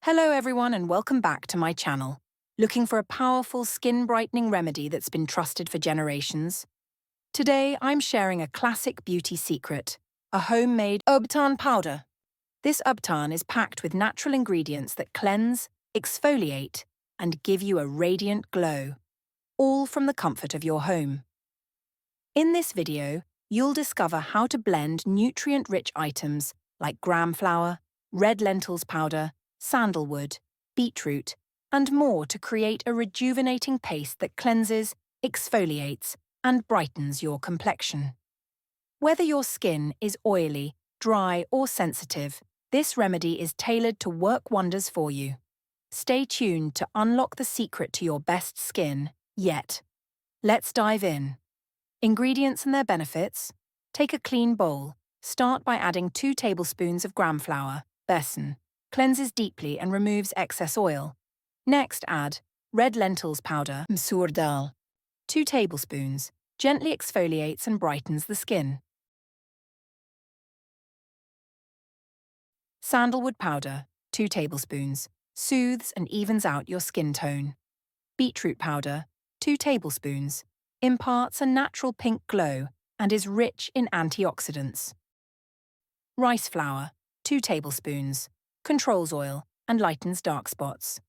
Hello everyone and welcome back to my channel. Looking for a powerful skin brightening remedy that's been trusted for generations? Today I'm sharing a classic beauty secret, a homemade Ubtan powder. This Ubtan is packed with natural ingredients that cleanse, exfoliate, and give you a radiant glow, all from the comfort of your home. In this video, you'll discover how to blend nutrient-rich items like gram flour, red lentils powder, sandalwood, beetroot, and more to create a rejuvenating paste that cleanses, exfoliates, and brightens your complexion. Whether your skin is oily, dry, or sensitive, this remedy is tailored to work wonders for you. Stay tuned to unlock the secret to your best skin yet. Let's dive in. Ingredients and their benefits. Take a clean bowl. Start by adding 2 tablespoons of gram flour, besan. Cleanses deeply and removes excess oil. Next add red lentils powder, msoor dal, 2 tablespoons. Gently exfoliates and brightens the skin. Sandalwood powder, 2 tablespoons. Soothes and evens out your skin tone. Beetroot powder, 2 tablespoons. Imparts a natural pink glow and is rich in antioxidants. Rice flour, 2 tablespoons. Controls oil and lightens dark spots.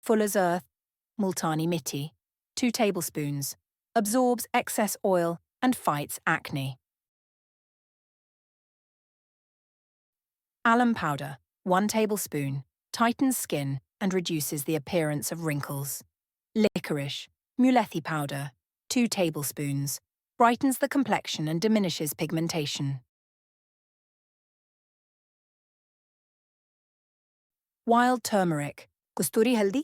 Fuller's Earth, Multani Mitti, 2 tablespoons. Absorbs excess oil and fights acne. Alum powder, 1 tablespoon. Tightens skin and reduces the appearance of wrinkles. Licorice, mulethi powder, 2 tablespoons. Brightens the complexion and diminishes pigmentation. Wild turmeric, kusturi haldi,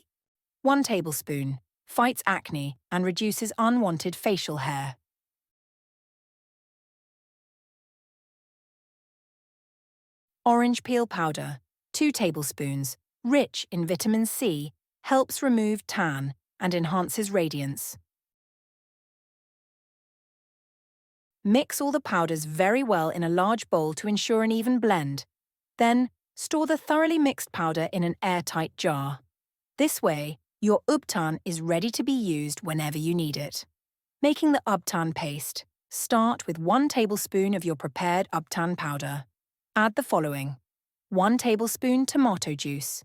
1 tablespoon. Fights acne and reduces unwanted facial hair. Orange peel powder, 2 tablespoons. Rich in vitamin C, helps remove tan and enhances radiance. Mix all the powders very well in a large bowl to ensure an even blend. Then, store the thoroughly mixed powder in an airtight jar. This way, your Ubtan is ready to be used whenever you need it. Making the Ubtan paste. Start with 1 tablespoon of your prepared Ubtan powder. Add the following: 1 tablespoon tomato juice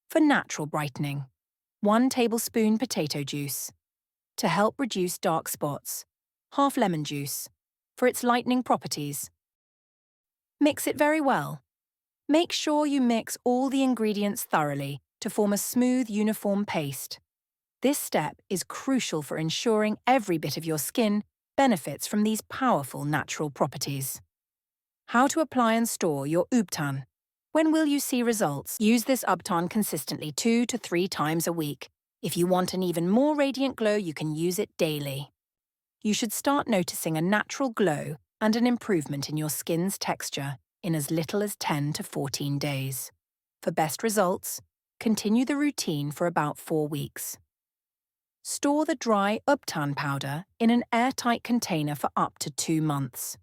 for natural brightening, 1 tablespoon potato juice to help reduce dark spots, half lemon juice for its lightening properties. Mix it very well. Make sure you mix all the ingredients thoroughly to form a smooth, uniform paste. This step is crucial for ensuring every bit of your skin benefits from these powerful natural properties. How to apply and store your Ubtan. When will you see results? Use this Ubtan consistently 2 to 3 times a week. If you want an even more radiant glow, you can use it daily. You should start noticing a natural glow and an improvement in your skin's texture in as little as 10 to 14 days. For best results, continue the routine for about 4 weeks. Store the dry Ubtan powder in an airtight container for up to 2 months.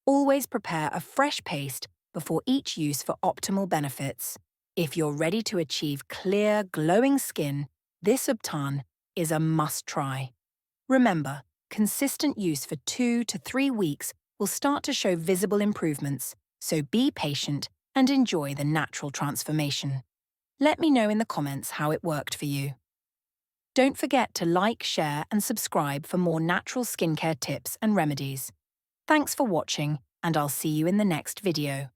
Always prepare a fresh paste before each use for optimal benefits. If you're ready to achieve clear, glowing skin, this Ubtan is a must-try. Remember, consistent use for 2 to 3 weeks will start to show visible improvements, so be patient and enjoy the natural transformation. Let me know in the comments how it worked for you. Don't forget to like, share, and subscribe for more natural skincare tips and remedies. Thanks for watching, and I'll see you in the next video.